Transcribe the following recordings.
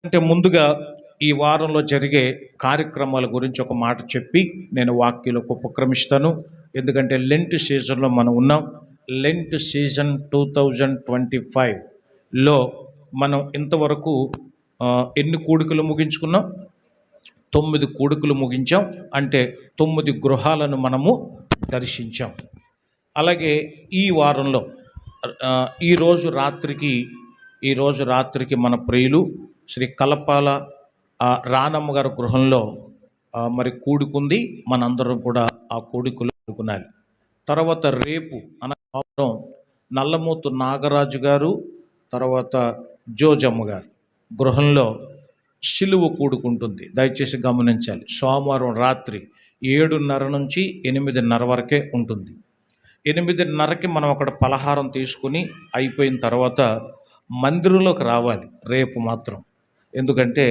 అంటే ముందుగా ఈ వారంలో జరిగే కార్యక్రమాల గురించి ఒక మాట చెప్పి నేను వాక్యంలోకి ఉపక్రమిస్తాను. ఎందుకంటే లెంట్ సీజన్లో మనం ఉన్నాం. లెంట్ సీజన్ 2025లో మనం ఇంతవరకు ఎన్ని కూడికలు ముగించుకున్నాం? 9 కూడికలు ముగించాం. అంటే 9 గృహాలను మనము దర్శించాం. అలాగే ఈ వారంలో ఈరోజు రాత్రికి మన ప్రియులు శ్రీ కలపాల రానమ్మ గారి గృహంలో మరి కూడుకుంది. మనందరం కూడా ఆ కూడికలో పాల్గొనాలి. తర్వాత రేపు అనగా నల్లమూతు నాగరాజు గారు, తర్వాత జోజమ్మ గారు గృహంలో సిలువ కూడుకుంటుంది. దయచేసి గమనించాలి. సోమవారం రాత్రి 7:30 నుంచి 8:30 వరకే ఉంటుంది. 8:30కి మనం అక్కడ పలహారం తీసుకుని అయిపోయిన తర్వాత మందిరంలోకి రావాలి రేపు మాత్రం. ఎందుకంటే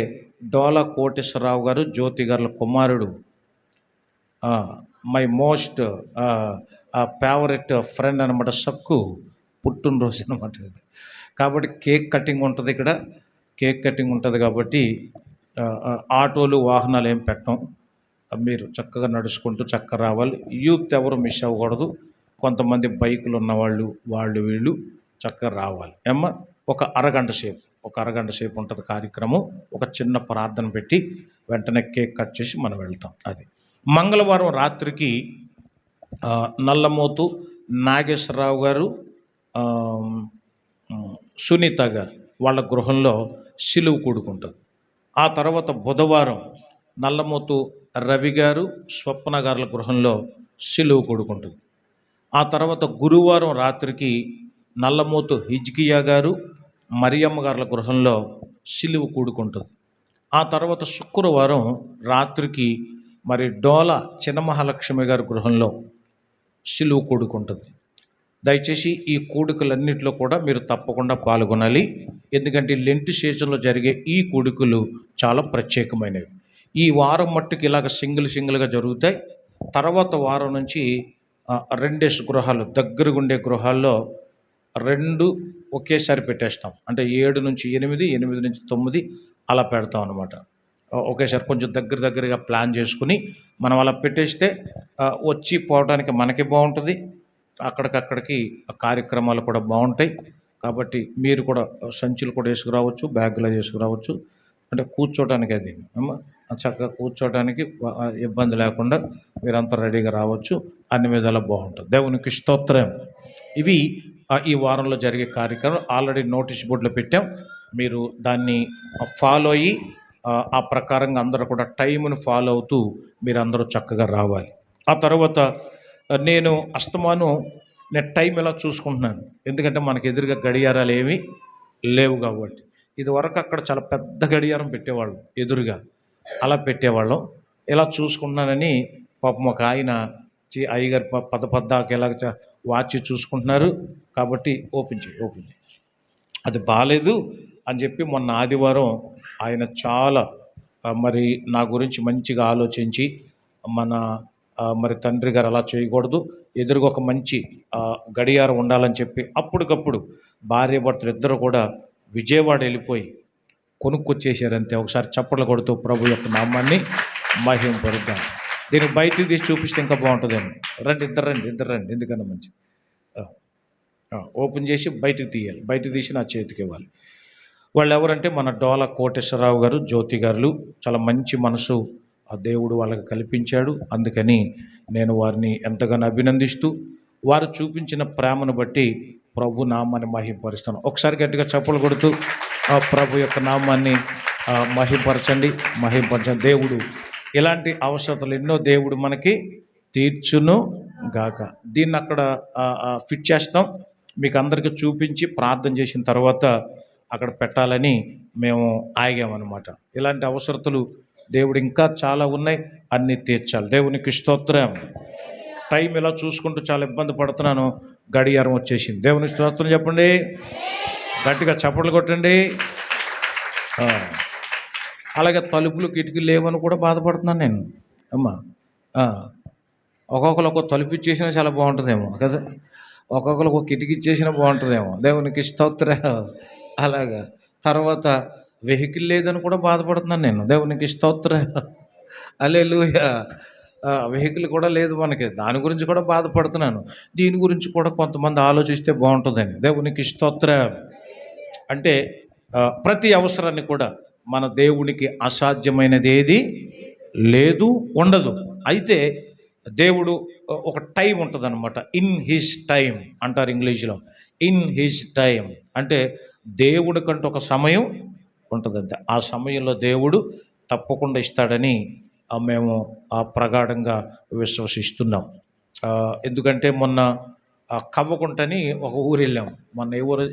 డోలా కోటేశ్వరరావు గారు, జ్యోతి గారుల కుమారుడు, మై మోస్ట్ ఫేవరెట్ ఫ్రెండ్ అనమాట, సక్కు పుట్టినరోజు అనమాట. కాబట్టి కేక్ కటింగ్ ఉంటుంది. ఇక్కడ కేక్ కటింగ్ ఉంటుంది కాబట్టి ఆటోలు వాహనాలు ఏం పెట్టం. మీరు చక్కగా నడుచుకుంటూ చక్కగా రావాలి. యూత్ ఎవరు మిస్ అవ్వకూడదు. కొంతమంది బైకులు ఉన్నవాళ్ళు వీళ్ళు చక్కగా రావాలి. ఒక అరగంట సేపు ఉంటుంది కార్యక్రమం. ఒక చిన్న ప్రార్థన పెట్టి వెంటనే కేక్ కట్ చేసి మనం వెళ్తాం. అది మంగళవారం రాత్రికి నల్లమోతు నాగేశ్వరరావు గారు, సునీత గారు వాళ్ళ గృహంలో సిలువ కూడుకుంటుంది. ఆ తర్వాత బుధవారం నల్లమోతు రవి గారు, స్వప్న గారుల గృహంలో సిలువ కూడుకుంటుంది. ఆ తర్వాత గురువారం రాత్రికి నల్లమోతు హిజ్కియా గారు, మరియమ్మ గారుల గృహంలో సిలువ కూడుకుంటుంది. ఆ తర్వాత శుక్రవారం రాత్రికి మరి డోల చిన్నమహాలక్ష్మి గారి గృహంలో సిలువ కూడుకుంటుంది. దయచేసి ఈ కూడికలన్నింటిలో కూడా మీరు తప్పకుండా పాల్గొనాలి. ఎందుకంటే లెంట్ సీజన్లో జరిగే ఈ కూడికలు చాలా ప్రత్యేకమైనవి. ఈ వారం మట్టుకు ఇలాగ సింగిల్గా జరుగుతాయి. తర్వాత వారం నుంచి 2 గృహాలు దగ్గరగా ఉండే గృహాల్లో 2 ఒకేసారి పెట్టేస్తాం. అంటే 7 నుంచి 8, 8 నుంచి 9 అలా పెడతాం అన్నమాట. ఒకేసారి కొంచెం దగ్గరగా ప్లాన్ చేసుకుని మనం అలా పెట్టేస్తే వచ్చి పోవడానికి మనకి బాగుంటుంది. అక్కడికి కార్యక్రమాలు కూడా బాగుంటాయి. కాబట్టి మీరు కూడా సంచులు కూడా వేసుకురావచ్చు, బ్యాగులో వేసుకురావచ్చు. అంటే కూర్చోటానికి అది చక్కగా కూర్చోటానికి ఇబ్బంది లేకుండా మీరంతా రెడీగా రావచ్చు. అన్ని విధాలా బాగుంటుంది. దేవునికి స్తోత్రం. ఇవి ఈ వారంలో జరిగే కార్యక్రమం ఆల్రెడీ నోటీస్ బోర్డులో పెట్టాం. మీరు దాన్ని ఫాలో అయ్యి ఆ ప్రకారంగా అందరూ కూడా టైంను ఫాలో అవుతూ మీరు అందరూ చక్కగా రావాలి. ఆ తర్వాత నేను టైం ఎలా చూసుకుంటున్నాను. ఎందుకంటే మనకు ఎదురుగా గడియారాలు ఏమీ లేవు కాబట్టి. ఇదివరకు అక్కడ చాలా పెద్ద గడియారం పెట్టేవాళ్ళు ఎదురుగా, అలా పెట్టేవాళ్ళం. ఇలా చూసుకుంటున్నానని పాపం ఒక ఆయన అయ్యగారు పద్దాకి ఎలాగ వాచ్ చూసుకుంటున్నారు. కాబట్టి ఓపెన్ చేయి అది బాగాలేదు అని చెప్పి మొన్న ఆదివారం ఆయన చాలా మరి నా గురించి మంచిగా ఆలోచించి మరి తండ్రి గారు అలా చేయకూడదు, ఎదురుగా ఒక మంచి గడియారం ఉండాలని చెప్పి అప్పటికప్పుడు భార్యాభర్తలు ఇద్దరు కూడా విజయవాడ వెళ్ళిపోయి కొనుక్కొచ్చేసారంతే. ఒకసారి చప్పట్లు కొడుతూ ప్రభు యొక్క నామాన్ని మహిమపరుద్దాం. దీన్ని బయటికి తీసి చూపిస్తే ఇంకా బాగుంటుందేమో. ఇద్దరు రండి. ఎందుకన్నా మంచి ఓపెన్ చేసి బయటికి తీయాలి. బయటికి తీసి నా చేతికి ఇవ్వాలి. వాళ్ళు ఎవరంటే మన డోల కోటేశ్వరరావు గారు, జ్యోతి గారు. చాలా మంచి మనసు ఆ దేవుడు వాళ్ళకి కల్పించాడు. అందుకని నేను వారిని ఎంతగానో అభినందిస్తూ వారు చూపించిన ప్రేమను బట్టి ప్రభు నామాన్ని మహిమపరుస్తాను. ఒకసారి గట్టిగా చప్పలు కొడుతూ ప్రభు యొక్క నామాన్ని మహిమపరచండి. దేవుడు ఇలాంటి అవసరతలు ఎన్నో దేవుడు మనకి తీర్చును గాక. దీన్ని అక్కడ ఫిట్ చేస్తాం. మీకు అందరికీ చూపించి ప్రార్థన చేసిన తర్వాత అక్కడ పెట్టాలని మేము ఆగామన్నమాట. ఇలాంటి అవసరతలు దేవుడు ఇంకా చాలా ఉన్నాయి, అన్నీ తీర్చాలి. దేవునికి స్తోత్రం. టైం ఇలా చూసుకుంటూ చాలా ఇబ్బంది పడుతున్నాను. గడియారం వచ్చేసింది. దేవునికి స్తోత్రం చెప్పండి. గట్టిగా చప్పట్లు కొట్టండి. అలాగే తలుపులు కిటికీలు లేవని కూడా బాధపడుతున్నాను నేను. ఒక్కొక్కరు ఒక్కొక్క తలుపు ఇచ్చేసినా చాలా బాగుంటుందేమో కదా. ఒక్కొక్కరు ఒక కిటికీ ఇచ్చేసినా బాగుంటుందేమో. దేవునికి స్తోత్రం. అలాగా తర్వాత వెహికల్ లేదని కూడా బాధపడుతున్నాను నేను. దేవునికి స్తోత్రం. హల్లెలూయా. వెహికల్ కూడా లేదు మనకి. దాని గురించి కూడా బాధపడుతున్నాను. దీని గురించి కూడా కొంతమంది ఆలోచిస్తే బాగుంటుందని. దేవునికి స్తోత్రం. అంటే ప్రతి అవసరాన్ని కూడా మన దేవునికి అసాధ్యమైనది ఏది లేదు, ఉండదు. అయితే దేవుడు ఒక టైం ఉంటుందన్నమాట. ఇన్ హిస్ టైం అంటారు ఇంగ్లీష్లో. ఇన్ హిస్ టైం అంటే దేవుడికంటూ ఒక సమయం ఉంటుందంటే ఆ సమయంలో దేవుడు తప్పకుండా ఇస్తాడని మేము ప్రగాఢంగా విశ్వసిస్తున్నాం. ఎందుకంటే మొన్న కవ్వకుంటని ఒక ఊరు వెళ్ళాం. మొన్న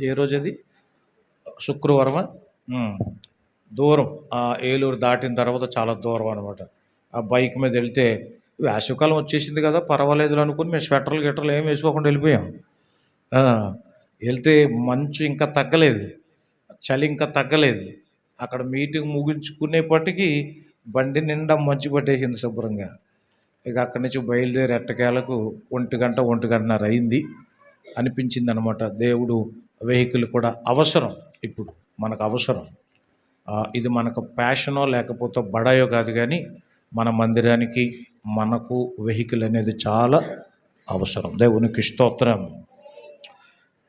ఏ రోజు అది? శుక్రవారమా? దూరం. ఏలూరు దాటిన తర్వాత చాలా దూరం అనమాట. ఆ బైక్ మీద వెళ్తే వేసవికాలం వచ్చేసింది కదా, పర్వాలేదు అనుకుని మేము స్వెటర్లు ఏం వేసుకోకుండా వెళ్ళిపోయాం. వెళ్తే మంచు ఇంకా తగ్గలేదు, చలి ఇంకా తగ్గలేదు. అక్కడ మీటింగ్ ముగించుకునేపటికి బండి నిండా మంచు పట్టేసింది శుభ్రంగా. ఇక అక్కడి నుంచి బయలుదేరి ఎట్టకేలకు 1:30 అయింది అనిపించింది అనమాట. దేవుడు వెహికల్ కూడా అవసరం, ఇప్పుడు మనకు అవసరం. ఇది మనకు ప్యాషనో లేకపోతే బడాయో కాదు, కానీ మన మందిరానికి మనకు వెహికల్ అనేది చాలా అవసరం. దేవునికి స్తోత్రం.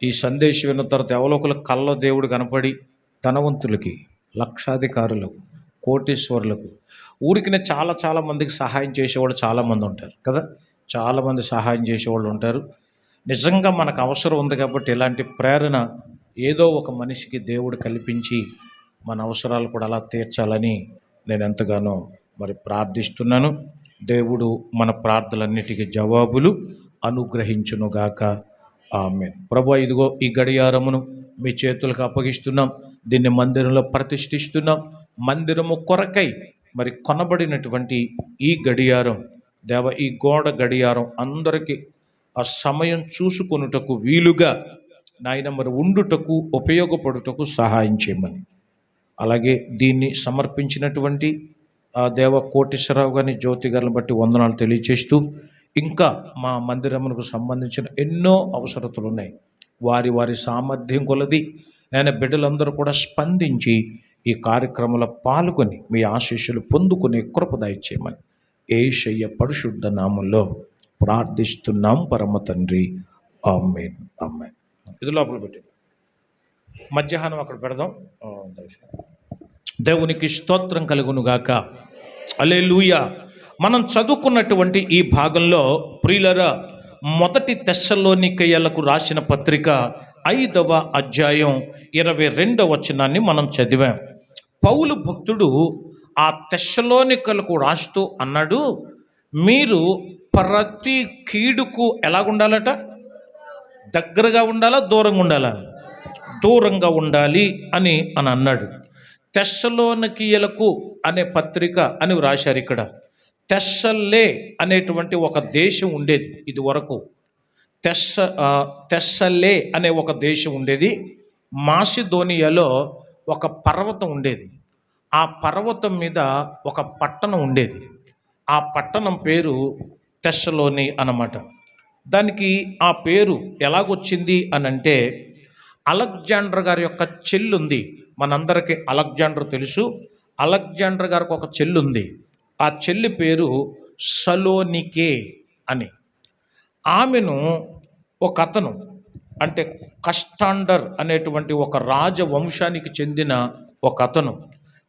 ఈ సందేశం విన్న తర్వాత ఎవలోకల కళ్ళ దేవుడు కనపడి ధనవంతులకి, లక్షాధికారులకు, కోటీశ్వరులకు, ఊరికినే చాలా మందికి సహాయం చేసేవాళ్ళు చాలామంది ఉంటారు కదా. చాలామంది సహాయం చేసేవాళ్ళు ఉంటారు. నిజంగా మనకు అవసరం ఉంది కాబట్టి ఇలాంటి ప్రేరణ ఏదో ఒక మనిషికి దేవుడు కల్పించి మన అవసరాలు కూడా అలా తీర్చాలని నేను ఎంతగానో ప్రార్థిస్తున్నాను. దేవుడు మన ప్రార్థనలన్నిటికీ జవాబులు అనుగ్రహించునుగాక. ఆమేన్. ప్రభువా, ఇదిగో ఈ గడియారమును మీ చేతులకు అప్పగిస్తున్నాం. దీన్ని మందిరంలో ప్రతిష్ఠిస్తున్నాం. మందిరము కొరకై కొనబడినటువంటి ఈ గడియారం దేవ, ఈ గోడ గడియారం అందరికీ ఆ సమయం చూసుకొనుటకు వీలుగా నాయన ఉండుటకు, ఉపయోగపడుటకు సహాయం చేయమని, అలాగే దీన్ని సమర్పించినటువంటి దేవ కోటేశ్వరరావు గారిని, జ్యోతి గారిని బట్టి వందనాలు తెలియచేస్తూ, ఇంకా మా మందిరమునకు సంబంధించిన ఎన్నో అవసరతలు ఉన్నాయి. వారి సామర్థ్యం కొలది నేను బిడ్డలందరూ కూడా స్పందించి ఈ కార్యక్రమంలో పాల్గొని మీ ఆశీస్సులు పొందుకునే కృప దయచేయమని యేసయ్య పరిశుద్ధ నామములో ప్రార్థిస్తున్నాం పరమ తండ్రి. ఆమేన్. ఆమేన్. ఇది లోపల పెట్టి మధ్యాహ్నం అక్కడ పెడదాం. దేవునికి స్తోత్రం కలుగునుగాక. హల్లెలూయా. మనం చదువుకున్నటువంటి ఈ భాగంలో ప్రియులరా, మొదటి తెస్సలోనికయ్యులకు రాసిన పత్రిక 5వ అధ్యాయం 22వ వచనాన్ని మనం చదివాం. పౌలు భక్తుడు ఆ తెస్సలోనికలకు రాస్తూ అన్నాడు, మీరు ప్రతి కీడుకు ఎలాగుండాలట? దగ్గరగా ఉండాలా, దూరంగా ఉండాలా? దూరంగా ఉండాలి అని అన్నాడు. తెస్సలోనికీయులకు అనే పత్రిక అని రాశారు ఇక్కడ. తెస్సలే అనేటువంటి ఒక దేశం ఉండేది ఇది వరకు. తెస్సలే అనే ఒక దేశం ఉండేది. మాసిదోనియాలో ఒక పర్వతం ఉండేది. ఆ పర్వతం మీద ఒక పట్టణం ఉండేది. ఆ పట్టణం పేరు తెస్సలోని అన్నమాట. దానికి ఆ పేరు ఎలాగొచ్చింది అనంటే, అలెగ్జాండర్ గారి యొక్క చెల్లుంది. మనందరికీ అలెగ్జాండర్ తెలుసు. అలెగ్జాండర్ గారికి ఒక చెల్లుంది. ఆ చెల్లి పేరు సలోనికే అని. ఆమెను ఒక అతను, అంటే కస్టాండర్ అనేటువంటి ఒక రాజవంశానికి చెందిన ఒక అతను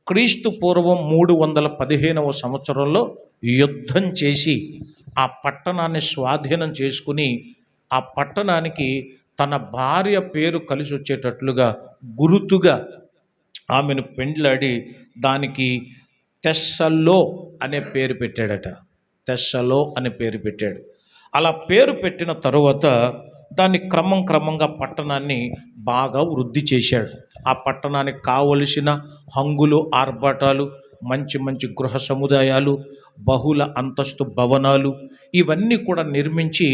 క్రీస్తు పూర్వం 315వ సంవత్సరంలో యుద్ధం చేసి ఆ పట్టణాన్ని స్వాధీనం చేసుకుని ఆ పట్టణానికి తన భార్య పేరు కలిసి వచ్చేటట్లుగా గురుతుగా ఆమెను పెండ్లాడి దానికి తెస్సలో అనే పేరు పెట్టాడట. తెస్సలో అనే పేరు పెట్టాడు. అలా పేరు పెట్టిన తరువాత దాన్ని క్రమంగా పట్టణాన్ని బాగా వృద్ధి చేశాడు. ఆ పట్టణానికి కావలసిన హంగులు, ఆర్భాటాలు, మంచి గృహ సముదాయాలు, బహుళ అంతస్తు భవనాలు ఇవన్నీ కూడా నిర్మించి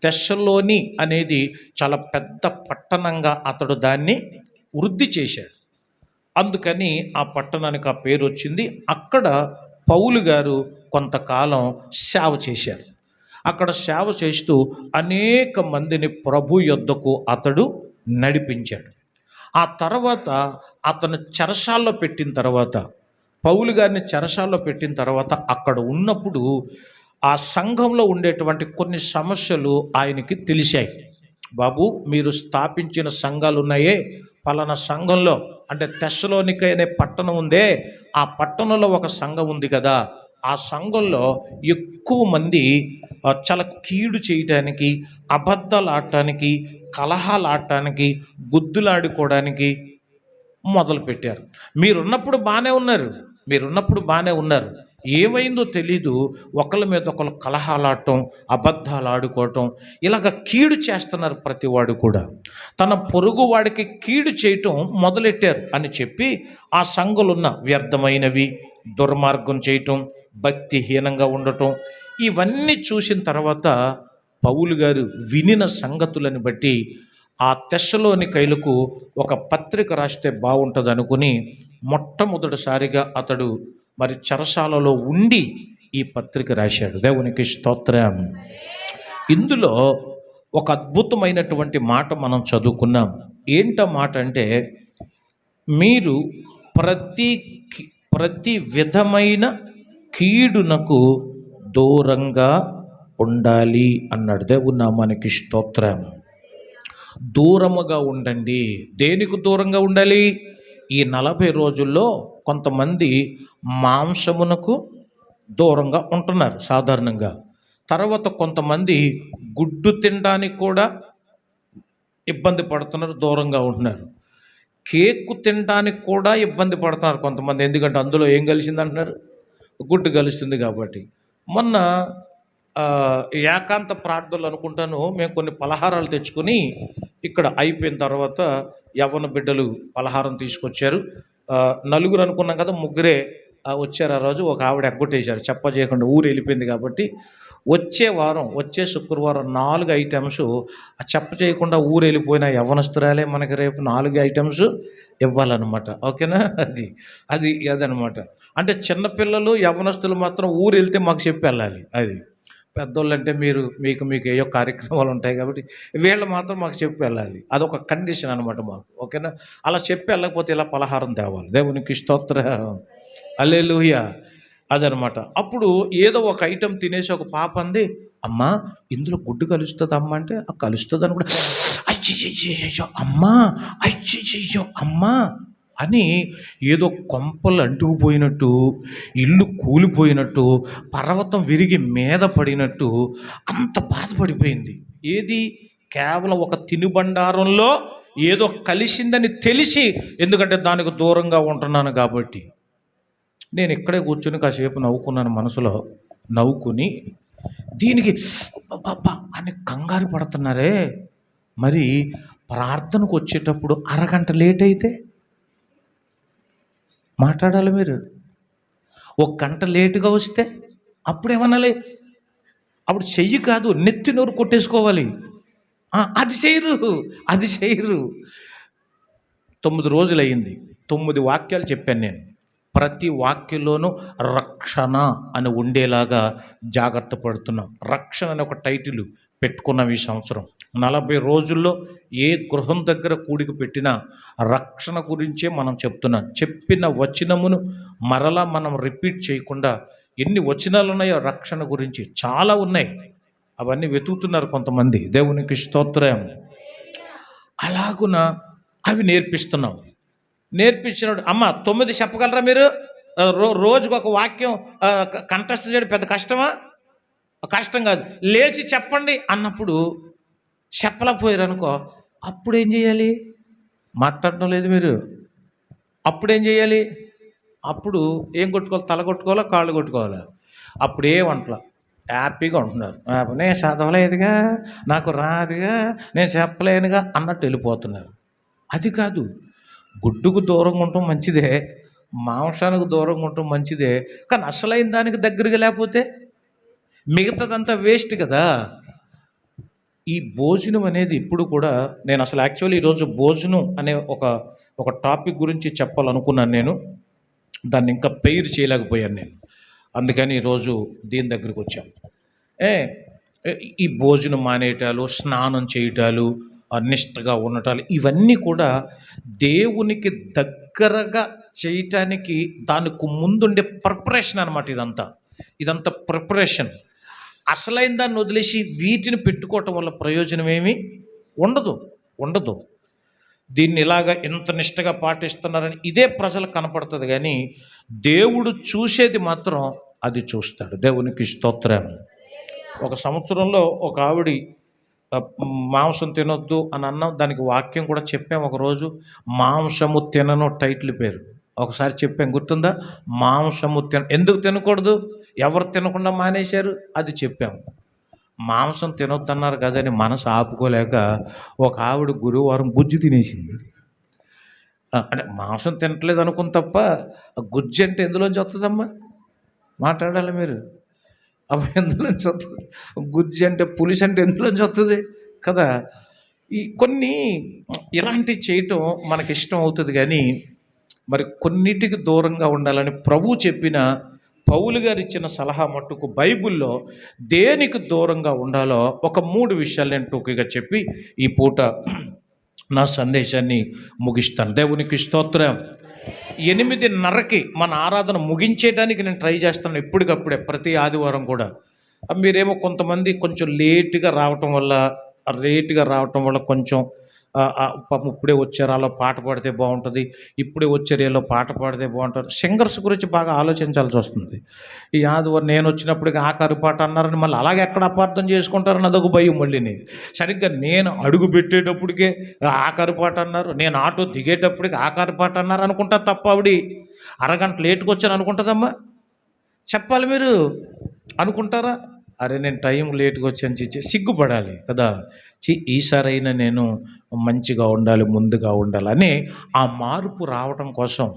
తెస్సలోని అనేది చాలా పెద్ద పట్టణంగా అతడు దాన్ని వృద్ధి చేశాడు. అందుకని ఆ పట్టణానికి ఆ పేరు వచ్చింది. అక్కడ పౌలు గారు కొంతకాలం సేవ చేశారు. అక్కడ సేవ చేస్తూ అనేక మందిని ప్రభు యొద్దకు అతడు నడిపించాడు. ఆ తర్వాత అతను చెరసాల్లో పెట్టిన తర్వాత, పౌలు గారిని చెరసాల్లో పెట్టిన తర్వాత అక్కడ ఉన్నప్పుడు ఆ సంఘంలో ఉండేటువంటి కొన్ని సమస్యలు ఆయనకి తెలిసాయి. బాబు, మీరు స్థాపించిన సంఘాలు ఉన్నాయే, పలానా సంఘంలో అంటే తెస్సలోనిక అనే పట్టణం ఉందే, ఆ పట్టణంలో ఒక సంఘం ఉంది కదా, ఆ సంఘంలో ఎక్కువ మంది చాలా కీడు చేయటానికి, అబద్ధాలు ఆడటానికి, కలహాలు ఆడటానికి, గుద్దులాడుకోవడానికి మొదలుపెట్టారు. మీరున్నప్పుడు బాగానే ఉన్నారు. ఏమైందో తెలీదు, ఒకళ్ళ మీద ఒకళ్ళు కలహాలాడటం, అబద్ధాలు ఆడుకోవటం, ఇలాగ కీడు చేస్తున్నారు. ప్రతివాడు కూడా తన పొరుగు వాడికి కీడు చేయటం మొదలెట్టారు అని చెప్పి ఆ సంఘంలో ఉన్న వ్యర్థమైనవి, దుర్మార్గం చేయటం, భక్తిహీనంగా ఉండటం, ఇవన్నీ చూసిన తర్వాత పౌలు గారు వినిన సంగతులను బట్టి ఆ తెస్సలోనికైలకు ఒక పత్రిక రాస్తే బాగుంటుంది అనుకుని మొట్టమొదటిసారిగా అతడు మరి చెరసాలలో ఉండి ఈ పత్రిక రాశాడు. దేవునికి స్తోత్రం. ఇందులో ఒక అద్భుతమైనటువంటి మాట మనం చదువుకున్నాం. ఏంట మాట అంటే, మీరు ప్రతి ప్రతి విధమైన కీడునకు దూరంగా ఉండాలి అన్నాడు. దేవుని నామానికి స్తోత్రం. దూరముగా ఉండండి. దేనికి దూరంగా ఉండాలి? ఈ 40 రోజుల్లో కొంతమంది మాంసమునకు దూరంగా ఉంటున్నారు సాధారణంగా. తర్వాత కొంతమంది గుడ్డు తినడానికి కూడా ఇబ్బంది పడుతున్నారు, దూరంగా ఉంటున్నారు. కేకు తినడానికి కూడా ఇబ్బంది పడుతున్నారు కొంతమంది, ఎందుకంటే అందులో ఏం కలిసింది అంటున్నారు? గుడ్డు కలుస్తుంది కాబట్టి. మొన్న ఏకాంత ప్రార్థనలు అనుకుంటాను, మేము కొన్ని పలహారాలు తెచ్చుకొని ఇక్కడ అయిపోయిన తర్వాత యవ్వన బిడ్డలు పలహారం తీసుకొచ్చారు. నలుగురు అనుకున్నాం కదా, ముగ్గురే వచ్చారు. ఆ రోజు ఒక ఆవిడ ఎగ్గొట్టేశారు, చెప్ప చేయకుండా ఊరు వెళ్ళిపోయింది. కాబట్టి వచ్చే శుక్రవారం 4 ఐటమ్స్ చెప్ప చేయకుండా ఊరు వెళ్ళిపోయిన యవ్వనస్తురాలే మనకి రేపు 4 ఐటమ్స్ ఇవ్వాలన్నమాట. ఓకేనా? అదనమాట. అంటే చిన్నపిల్లలు యవ్వనస్తులు మాత్రం ఊరు వెళ్తే మాకు చెప్పి వెళ్ళాలి. అది పెద్దోళ్ళు అంటే మీకు ఏయో కార్యక్రమాలు ఉంటాయి కాబట్టి వీళ్ళు మాత్రం మాకు చెప్పి వెళ్ళాలి. అదొక కండిషన్ అనమాట మాకు. ఓకేనా? అలా చెప్పి వెళ్ళకపోతే ఇలా పలహారం తేవాలి. దేవునికి స్తోత్రం. హల్లెలూయా. అదనమాట. అప్పుడు ఏదో ఒక ఐటెం తినేసి ఒక పాప అంది, అమ్మా ఇందులో గుడ్డు కలుస్తుంది అమ్మ అంటే, కలుస్తుంది అని కూడా అయ్యో అమ్మా, అయ్యో అమ్మా అని ఏదో కొంపలు అంటుకుపోయినట్టు, ఇల్లు కూలిపోయినట్టు, పర్వతం విరిగి మీద పడినట్టు అంత బాధపడిపోయింది. ఏది? కేవలం ఒక తినుబండారంలో ఏదో కలిసిందని తెలిసి, ఎందుకంటే దానికి దూరంగా ఉంటున్నాను కాబట్టి. నేను ఇక్కడే కూర్చొని కాసేపు నవ్వుకున్నాను, మనసులో నవ్వుకుని, దీనికి బాబా అని కంగారు పడుతున్నారే, మరి ప్రార్థనకు వచ్చేటప్పుడు అరగంట లేట్ అయితే మాట్లాడాలి. మీరు 1 గంట లేటుగా వస్తే అప్పుడేమనాలి? అప్పుడు చెయ్యి కాదు, నెత్తి నోరు కొట్టేసుకోవాలి. అది చేయరు. 9 రోజులు అయింది. 9 వాక్యాలు చెప్పాను నేను. ప్రతి వాక్యంలోనూ రక్షణ అని ఉండేలాగా జాగ్రత్త పడుతున్నాం. రక్షణ అనే ఒక టైటిల్ పెట్టుకున్నాం ఈ సంవత్సరం. 40 రోజుల్లో ఏ గృహం దగ్గర కూడిక పెట్టినా రక్షణ గురించే మనం చెప్తున్నాం. చెప్పిన వచనమును మరలా మనం రిపీట్ చేయకుండా, ఎన్ని వచనాలు ఉన్నాయో రక్షణ గురించి చాలా ఉన్నాయి. అవన్నీ వెతుకుతున్నారు కొంతమంది. దేవునికి స్తోత్రం. అలాగున అవి నేర్పిస్తున్నాం. నేర్పించినాడు. అమ్మ 9 చెప్పగలరా మీరు? రోజుకు ఒక వాక్యం కంఠస్థం చేయడం పెద్ద కష్టమా? కష్టం కాదు. లేచి చెప్పండి అన్నప్పుడు చెప్పలేకపోయారనుకో, అప్పుడేం చేయాలి? మాట్లాడటం లేదు మీరు. అప్పుడేం చేయాలి? అప్పుడు ఏం కొట్టుకోవాలి? తల కొట్టుకోవాలా, కాళ్ళు కొట్టుకోవాలా? అప్పుడు ఏమంటలా, హ్యాపీగా ఉంటున్నారు. నేను చదవలేదుగా, నాకు రాదుగా, నేను చెప్పలేనుగా అన్నట్టు వెళ్ళిపోతున్నారు. అది కాదు. గుడ్డుకు దూరంగా ఉండటం మంచిదే, మాంసానికి దూరంగా ఉండటం మంచిదే. కానీ అసలైన దానికి దగ్గరగా లేకపోతే మిగతాదంతా వేస్ట్ కదా. ఈ భోజనం అనేది ఇప్పుడు కూడా, నేను అసలు యాక్చువల్లీ ఈరోజు భోజనం అనే ఒక టాపిక్ గురించి చెప్పాలనుకున్నాను. నేను దాన్ని ఇంకా పెయిర్ చేయలేకపోయాను నేను. అందుకని ఈరోజు దీని దగ్గరికి వచ్చాను. ఈ భోజనం మానేయటాలు, స్నానం చేయటాలు, నిష్ఠగా ఉండటాలు, ఇవన్నీ కూడా దేవునికి దగ్గరగా చేయటానికి దానికి ముందుండే ప్రిపరేషన్ అనమాట. ఇదంతా ప్రిపరేషన్. అసలైన దాన్ని వదిలేసి వీటిని పెట్టుకోవటం వల్ల ప్రయోజనం ఏమీ ఉండదు. దీన్ని ఇలాగ ఇంత నిష్ఠగా పాటిస్తున్నారని ఇదే ప్రజలకు కనపడుతుంది, కానీ దేవుడు చూసేది మాత్రం అది చూస్తాడు. దేవునికి స్తోత్రం. ఒక సంవత్సరంలో ఒక ఆవిడ మాంసం తినొద్దు అని అన్నాం, దానికి వాక్యం కూడా చెప్పాం. ఒకరోజు మాంసము తినను టైటిల్ పేరు ఒకసారి చెప్పాం, గుర్తుందా? మాంసము ఎందుకు తినకూడదు, ఎవరు తినకుండా మానేశారు, అది చెప్పాము. మాంసం తినొద్దన్నారు కదని మనసు ఆపుకోలేక ఒక ఆవిడ గురువారం గుజ్జు తినేసింది. అంటే మాంసం తినట్లేదు అనుకుని తప్ప గుజ్జు అంటే ఎందులోంచి వస్తుందమ్మా? మాట్లాడాలి మీరు. అమ్మ ఎందులోంచి వస్తుంది? గుజ్జు అంటే పులుసు అంటే ఎందులోంచి వస్తుంది కదా? ఈ కొన్ని ఇలాంటివి చేయటం మనకి ఇష్టం అవుతుంది, కానీ మరి కొన్నిటికి దూరంగా ఉండాలని ప్రభు చెప్పిన, పౌలు గారు ఇచ్చిన సలహా మట్టుకు బైబిల్లో దేనికి దూరంగా ఉండాలో ఒక 3 విషయాలు నేను టూకీగా చెప్పి ఈ పూట నా సందేశాన్ని ముగిస్తాను. దేవునికి స్తోత్రం. 8:30కి మన ఆరాధన ముగించేయడానికి నేను ట్రై చేస్తాను ఎప్పటికప్పుడే, ప్రతి ఆదివారం కూడా. మీరేమో కొంతమంది కొంచెం లేటుగా రావటం వల్ల కొంచెం పాపం ఇప్పుడే వచ్చారు, అలా పాట పాడితే బాగుంటుంది, ఇప్పుడే వచ్చారు ఏలో పాట పాడితే బాగుంటుంది. సింగర్స్ గురించి బాగా ఆలోచించాల్సి వస్తుంది. ఈ ఆదివారం నేను వచ్చినప్పటికి ఆఖరి పాట అన్నారని మళ్ళీ అలాగే ఎక్కడ అపార్థం చేసుకుంటారని అదొక భయం. మళ్ళీ సరిగ్గా నేను అడుగు పెట్టేటప్పటికే ఆఖరి పాట అన్నారు, నేను ఆటో దిగేటప్పటికి ఆఖరి పాట అన్నారు అనుకుంటా తప్ప ఆవిడ అరగంట లేటుకు వచ్చాను అనుకుంటుందమ్మా? చెప్పాలి మీరు. అనుకుంటారా? అరే నేను టైం లేట్గా వచ్చాను, సిగ్గుపడాలి కదా. ఈసారైనా నేను మంచిగా ఉండాలి, ముందుగా ఉండాలని ఆ మార్పు రావడం కోసం.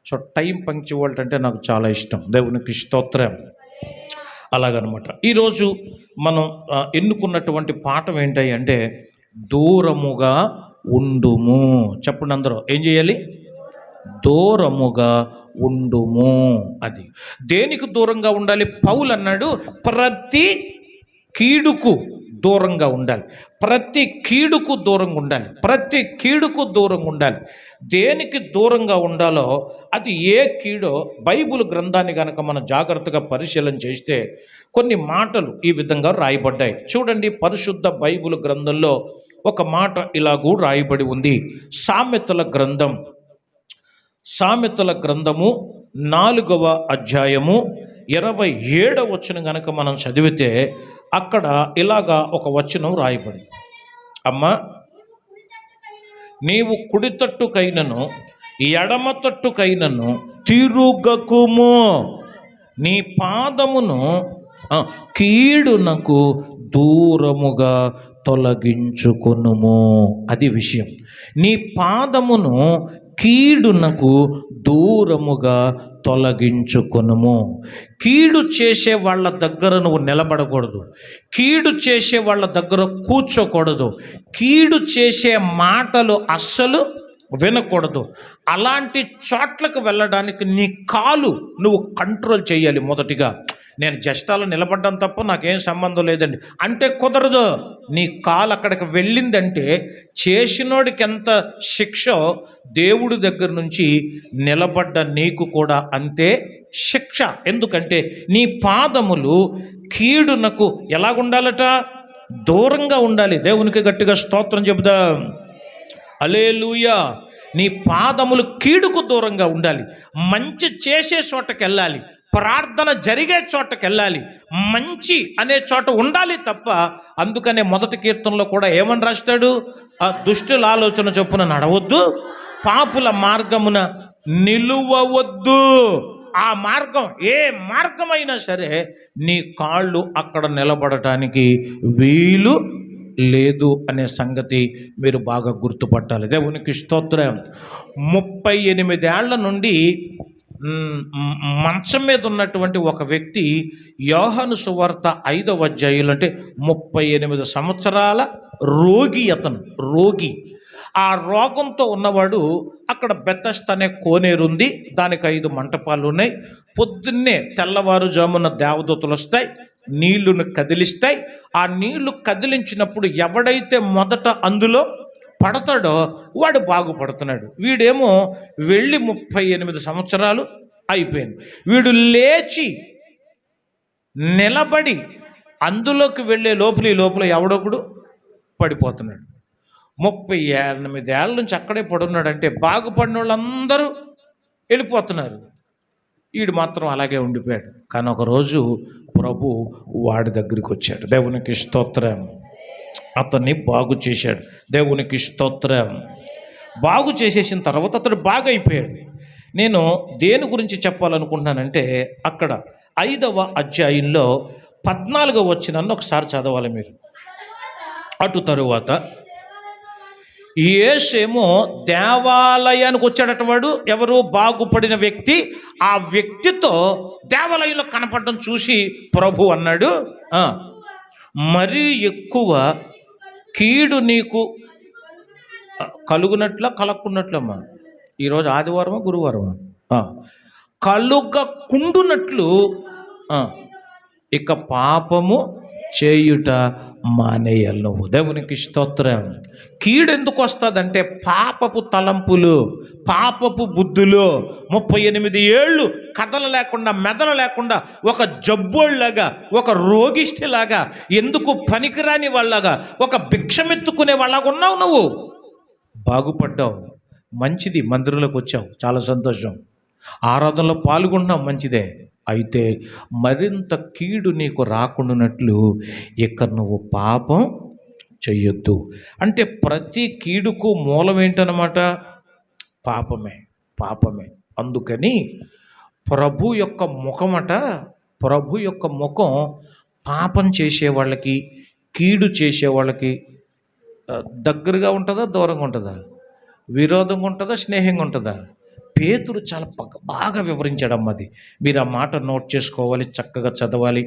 సో టైం పంక్చువాలిటీ అంటే నాకు చాలా ఇష్టం. దేవునికి స్తోత్రం. అలాగనమాట. ఈరోజు మనం ఎన్నుకున్నటువంటి పాఠం ఏంటి అంటే దూరముగా ఉండుము. చెప్పండి అందరూ, ఏం చేయాలి? దూరముగా ఉండుము. అది దేనికి దూరంగా ఉండాలి? పౌలు అన్నాడు, ప్రతి కీడుకు దూరంగా ఉండాలి. ప్రతి కీడుకు దూరంగా ఉండాలి. దేనికి దూరంగా ఉండాలో, అది ఏ కీడో బైబిల్ గ్రంథాన్ని కనుక మనం జాగ్రత్తగా పరిశీలన చేస్తే కొన్ని మాటలు ఈ విధంగా రాయబడ్డాయి. చూడండి, పరిశుద్ధ బైబిల్ గ్రంథంలో ఒక మాట ఇలాగూ రాయబడి ఉంది. సామెతల గ్రంథము 4వ అధ్యాయము 27వ వచనం కనుక మనం చదివితే అక్కడ ఇలాగా ఒక వచనం రాయబడి, అమ్మా నీవు కుడి తట్టుకైనను ఎడమ తట్టుకైనను తిరుగకుము, నీ పాదమును కీడునకు దూరముగా తొలగించుకొనుము. అది విషయం. నీ పాదమును కీడునకు దూరముగా తొలగించుకొనుము. కీడు చేసే వాళ్ళ దగ్గర నువ్వు నిలబడకూడదు, కీడు చేసే వాళ్ళ దగ్గర కూర్చోకూడదు, కీడు చేసే మాటలు అస్సలు వినకూడదు. అలాంటి చోట్లకు వెళ్ళడానికి నీ కాలు నువ్వు కంట్రోల్ చేయాలి. మొదటిగా నేను జస్ట్ అలా నిలబడ్డం తప్ప నాకేం సంబంధం లేదండి అంటే కుదరదు. నీ కాలు అక్కడికి వెళ్ళిందంటే చేసినోడికి ఎంత శిక్షో దేవుడి దగ్గర నుంచి నిలబడ్డ నీకు కూడా అంతే శిక్ష. ఎందుకంటే నీ పాదములు కీడునకు ఎలాగుండాలట? దూరంగా ఉండాలి. దేవునికి గట్టిగా స్తోత్రం చెబుదాం. హల్లెలూయా. నీ పాదములు కీడుకు దూరంగా ఉండాలి. మంచి చేసే చోటకి వెళ్ళాలి, ప్రార్థన జరిగే చోటకి వెళ్ళాలి, మంచి అనే చోట ఉండాలి తప్ప. అందుకనే మొదటి కీర్తనలో కూడా ఏమని రాస్తాడు? ఆ దుష్టుల ఆలోచన చొప్పున నడవద్దు, పాపుల మార్గమున నిలువవద్దు. ఆ మార్గం ఏ మార్గమైనా సరే నీ కాళ్ళు అక్కడ నిలబడటానికి వీలు లేదు అనే సంగతి మీరు బాగా గుర్తుపట్టాలి. దేవునికి స్తోత్రం. 38 ఏళ్ల నుండి మంచం మీద ఉన్నటువంటి ఒక వ్యక్తి యోహాను సువార్త 5వ అధ్యాయంలో, అంటే 38 సంవత్సరాల రోగి, అతను రోగి. ఆ రోగంతో ఉన్నవాడు అక్కడ బెతెస్దా అనే కోనేరు ఉంది, దానికి 5 మంటపాలు ఉన్నాయి. పొద్దున్నే తెల్లవారుజామున దేవదూతలు వస్తాయి, నీళ్లను కదిలిస్తాయి. ఆ నీళ్లు కదిలించినప్పుడు ఎవడైతే మొదట అందులో పడతాడో వాడు బాగుపడుతున్నాడు. వీడేమో వెళ్ళి 38 సంవత్సరాలు అయిపోయింది. వీడు లేచి నిలబడి అందులోకి వెళ్ళే లోపల ఎవడొకడు పడిపోతున్నాడు. 38 ఏళ్ళ నుంచి అక్కడే పడున్నాడంటే బాగుపడిన వాళ్ళందరూ వెళ్ళిపోతున్నారు. వీడు మాత్రం అలాగే ఉండిపోయాడు. కానీ ఒకరోజు ప్రభు వాడి దగ్గరికి వచ్చాడు. దేవునికి స్తోత్రం. అతన్ని బాగు చేశాడు. దేవునికి స్తోత్రం. బాగు చేసేసిన తర్వాత అతడు బాగా అయిపోయాడు. నేను దేని గురించి చెప్పాలనుకుంటున్నానంటే అక్కడ 5వ అధ్యాయంలో 14వ వచనాన్ని ఒకసారి చదవాలి మీరు. అటు తరువాత యేసేమో దేవాలయానికి వచ్చాడట. వాడు ఎవరు? బాగుపడిన వ్యక్తి. ఆ వ్యక్తితో దేవాలయంలో కనపడడం చూసి ప్రభు అన్నాడు, మరీ ఎక్కువ కీడు నీకు కలుగునట్ల కలక్కున్నట్లమ్మా. ఈరోజు ఆదివారమా గురువారమా? కలుగకుండునట్లు ఇక పాపము చేయుట మానేయాలి నువ్వు. దేవునికి స్తోత్రం. కీడెందుకు వస్తుందంటే పాపపు తలంపులు, పాపపు బుద్ధులు. 38 ఏళ్ళు కథలు లేకుండా మెదలు లేకుండా ఒక జబ్బోళ్ళలాగా, ఒక రోగిష్టిలాగా, ఎందుకు పనికిరాని వాళ్ళగా, ఒక భిక్షమెత్తుకునే వాళ్ళగా ఉన్నావు. నువ్వు బాగుపడ్డావు, మంచిది. మందిరంలోకి వచ్చావు, చాలా సంతోషం. ఆరాధనలో పాల్గొంటున్నావు, మంచిదే. అయితే మరింత కీడు నీకు రాకుండానట్లు ఇక నువ్వు పాపం చెయ్యొద్దు. అంటే ప్రతి కీడుకు మూలం ఏంటన్నమాట? పాపమే. అందుకని ప్రభు యొక్క ముఖం పాపం చేసేవాళ్ళకి, కీడు చేసేవాళ్ళకి దగ్గరగా ఉంటుందా, దూరంగా ఉంటుందా, విరోధంగా ఉంటుందా, స్నేహంగా ఉంటుందా? పేతురు చాలా బాగా వివరించాడమ్మ. అది మీరు ఆ మాట నోట్ చేసుకోవాలి, చక్కగా చదవాలి.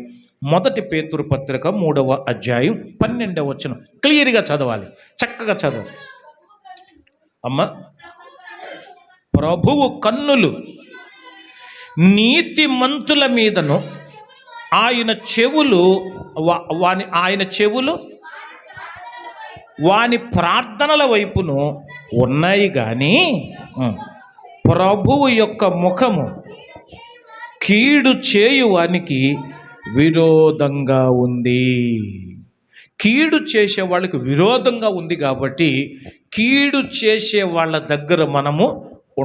1 పేతురు పత్రిక 3వ అధ్యాయం 12వ వచనం క్లియర్గా చదవాలి, చక్కగా చదవాలి. అమ్మ, ప్రభువు కన్నులు నీతిమంతుల మీదను ఆయన చెవులు వాని ప్రార్థనల వైపును ఉన్నాయి, కానీ ప్రభువు యొక్క ముఖము కీడు చేయువానికి విరోధంగా ఉంది. కీడు చేసే వాళ్ళకి విరోధంగా ఉంది. కాబట్టి కీడు చేసే వాళ్ళ దగ్గర మనము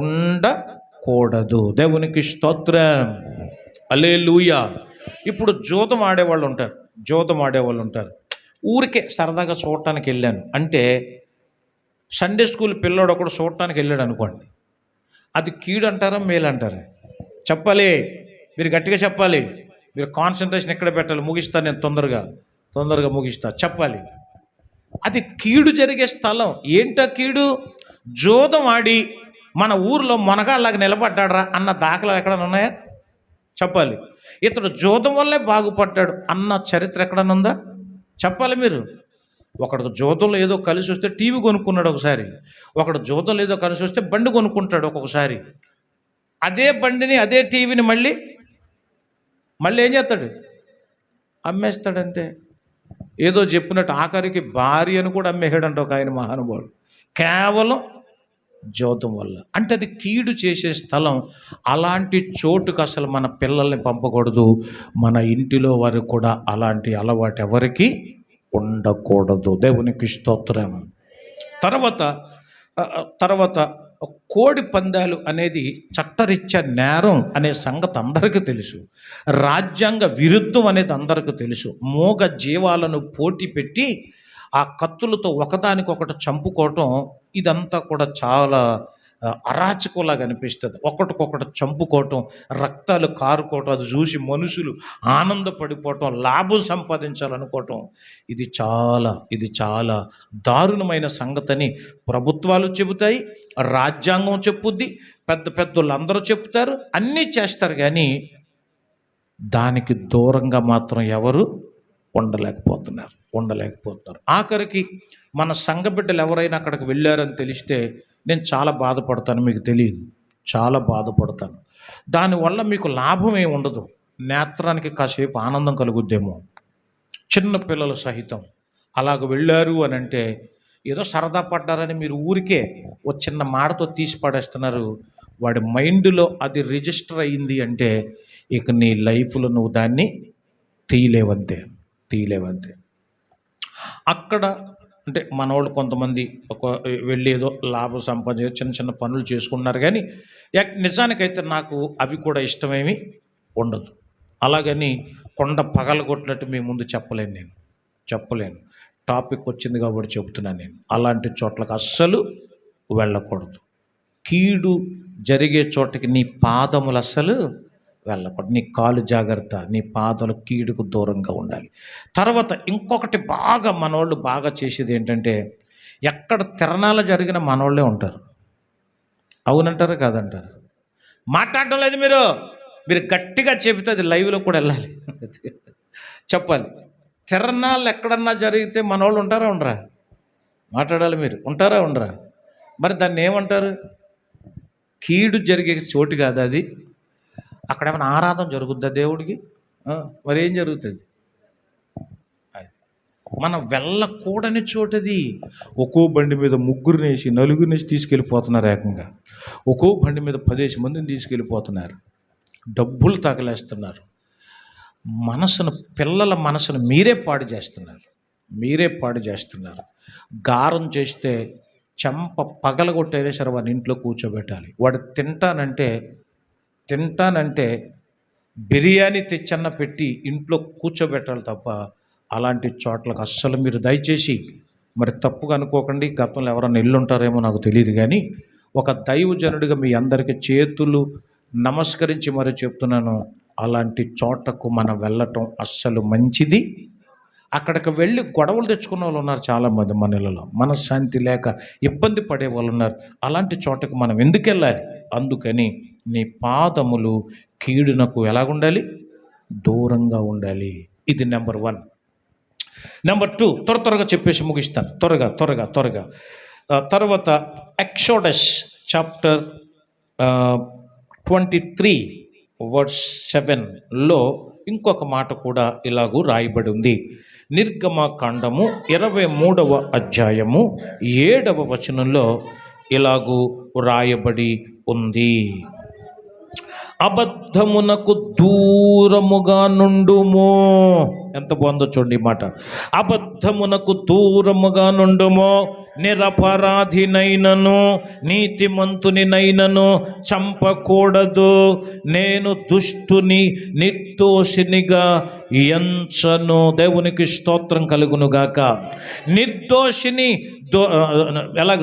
ఉండకూడదు. దేవునికి స్తోత్రం. హల్లెలూయా. ఇప్పుడు జూదం ఆడేవాళ్ళు ఉంటారు. ఊరికే సరదాగా చూడటానికి వెళ్ళాను అంటే, సండే స్కూల్ పిల్లోడు ఒకడు చూడటానికి వెళ్ళాడు అనుకోండి, అది కీడు అంటారా, మేలు అంటారా? చెప్పాలి, మీరు గట్టిగా చెప్పాలి. మీరు కాన్సన్ట్రేషన్ ఎక్కడ పెట్టాలి? ముగిస్తాను నేను, తొందరగా ముగిస్తా. చెప్పాలి. అది కీడు జరిగే స్థలం. ఏంటో కీడు? జూదం ఆడి మన ఊర్లో మొనగాళ్ళగా నిలబడ్డాడరా అన్న దాఖలాలు ఎక్కడన్నా ఉన్నాయా? చెప్పాలి. ఇతడు జూదం వల్లే బాగుపడ్డాడు అన్న చరిత్ర ఎక్కడన్నా ఉందా? చెప్పాలి మీరు. ఒకడు జూదంలో ఏదో కలిసి వస్తే టీవీ కొనుక్కున్నాడు ఒకసారి, ఒకడు జూదంలో ఏదో కలిసి వస్తే బండి కొనుక్కుంటాడు ఒక్కొక్కసారి. అదే బండిని, అదే టీవీని మళ్ళీ ఏం చేస్తాడు? అమ్మేస్తాడంతే. ఏదో చెప్పినట్టు ఆఖరికి భార్యను కూడా అమ్మేసాడంట ఒక ఆయన మహానుభావుడు, కేవలం జూదం వల్ల. అంటే అది కీడు చేసే స్థలం. అలాంటి చోటుకు అసలు మన పిల్లల్ని పంపకూడదు. మన ఇంటిలో వారికి కూడా అలాంటి అలవాటు ఎవరికి ఉండకూడదు. దేవునికి స్తోత్రం. తర్వాత కోడి పందాలు అనేది చట్టరీత్యా నేరం అనే సంగతి అందరికీ తెలుసు. రాజ్యాంగ విరుద్ధం అనేది అందరికీ తెలుసు. మూగ జీవాలను పోటీ పెట్టి ఆ కత్తులతో ఒకదానికొకటి చంపుకోవటం, ఇదంతా కూడా చాలా అరాచకంలాగా అనిపిస్తుంది. ఒకటికొకటి చంపుకోవటం, రక్తాలు కారుకోవటం, అది చూసి మనుషులు ఆనందపడిపోవటం, లాభం సంపాదించాలనుకోవటం, ఇది చాలా దారుణమైన సంగతిని ప్రభుత్వాలు చెబుతాయి, రాజ్యాంగం చెప్పుద్ది, పెద్దోళ్ళు అందరూ చెప్తారు, అన్నీ చేస్తారు. కానీ దానికి దూరంగా మాత్రం ఎవరు ఉండలేకపోతున్నారు. ఆఖరికి మన సంఘ బిడ్డలు ఎవరైనా అక్కడికి వెళ్ళారని తెలిస్తే నేను చాలా బాధపడతాను. మీకు తెలియదు, చాలా బాధపడతాను. దానివల్ల మీకు లాభం ఏమి ఉండదు. నేత్రానికి కాసేపు ఆనందం కలుగుద్దేమో. చిన్న పిల్లలు సహితం అలాగ వెళ్ళారు అని అంటే ఏదో సరదా పడ్డారని మీరు ఊరికే ఒక చిన్న మాటతో తీసి పడేస్తున్నారు. వాడి మైండ్లో అది రిజిస్టర్ అయ్యింది అంటే ఇక నీ లైఫ్లో నువ్వు దాన్ని తీయలేవంతే, తీయలేవంతే. అక్కడ అంటే మనోళ్ళు కొంతమంది ఒక వెళ్ళి ఏదో లాభం సంపాదించే చిన్న చిన్న పనులు చేసుకుంటున్నారు, కానీ నిజానికైతే నాకు అవి కూడా ఇష్టమేమి ఉండదు. అలాగని కొండ పగలగొట్టినట్టు మీ ముందు చెప్పలేను. టాపిక్ వచ్చింది కాబట్టి చెబుతున్నాను. నేను అలాంటి చోట్లకు అస్సలు వెళ్ళకూడదు. కీడు జరిగే చోటకి నీ పాదములు అస్సలు వెళ్ళకూడదు. నీ కాలు జాగ్రత్త, నీ పాదములు కీడుకు దూరంగా ఉండాలి. తర్వాత ఇంకొకటి బాగా మనోళ్ళు బాగా చేసేది ఏంటంటే, ఎక్కడ తిరణాలు జరిగిన మనోళ్ళే ఉంటారు. అవునంటారా కాదంటారు? మాట్లాడటం లేదు మీరు గట్టిగా చెబితే అది లైవ్లో కూడా వెళ్ళాలి, చెప్పాలి. తిరణాలు ఎక్కడన్నా జరిగితే మనోళ్ళు ఉంటారా ఉండరా? మాట్లాడాలి. మీరు ఉంటారా ఉండరా? మరి దాన్ని ఏమంటారు? కీడు జరిగే చోటు కాదు అది. అక్కడ ఏమైనా ఆరాధన జరుగుద్దా దేవుడికి? మరి ఏం జరుగుతుంది? మనం వెళ్ళకూడని చోటది. ఒక్కో బండి మీద ముగ్గురునేసి నలుగురినేసి తీసుకెళ్ళిపోతున్నారు. ఏకంగా ఒక్కో బండి మీద 10 మందిని తీసుకెళ్ళిపోతున్నారు. డబ్బులు తగలేస్తున్నారు. పిల్లల మనసును మీరే పాడు చేస్తున్నారు. గారం చేస్తే చెంప పగలగొట్టేదే సరే వాడిని ఇంట్లో కూర్చోబెట్టాలి. వాడు తింటానంటే బిర్యానీ తెచ్చన్న పెట్టి ఇంట్లో కూర్చోబెట్టాలి తప్ప అలాంటి చోట్లకు అస్సలు మీరు దయచేసి మరి తప్పుగా అనుకోకండి. గతంలో ఎవరైనా ఎల్లుంటారేమో నాకు తెలియదు, కానీ ఒక దైవజనుడిగా మీ అందరికీ చేతులు నమస్కరించి మరి చెప్తున్నాను, అలాంటి చోటకు మనం వెళ్ళటం అస్సలు మంచిది. అక్కడికి వెళ్ళి గొడవలు తెచ్చుకున్న వాళ్ళు ఉన్నారు చాలామంది. మన ఇళ్ళలో మనశ్శాంతి లేక ఇబ్బంది పడే వాళ్ళు ఉన్నారు. అలాంటి చోటకు మనం ఎందుకు వెళ్ళాలి? అందుకని నీ పాదములు కీడునకు ఎలాగుండాలి? దూరంగా ఉండాలి. ఇది నెంబర్ 1. నెంబర్ 2 త్వరగా చెప్పేసి ముగిస్తాను. త్వరగా. తర్వాత ఎక్సోడస్ చాప్టర్ 23 వర్స్ 7లో ఇంకొక మాట కూడా ఇలాగూ రాయబడి ఉంది. నిర్గమకాండము 23వ అధ్యాయము 7వ వచనంలో ఇలాగూ రాయబడి ఉంది. అబద్ధమునకు దూరముగా నుండుము. ఎంత బాగుందో చూడండి ఈ మాట. అబద్ధమునకు దూరముగా నుండుము. నిరపరాధినైనను నీతిమంతునినైనను చంపకూడదు. నేను దుష్టుని నిర్దోషినిగా ఎంచను. దేవునికి స్తోత్రం కలుగునుగాక. నిర్దోషిని ఎలాగ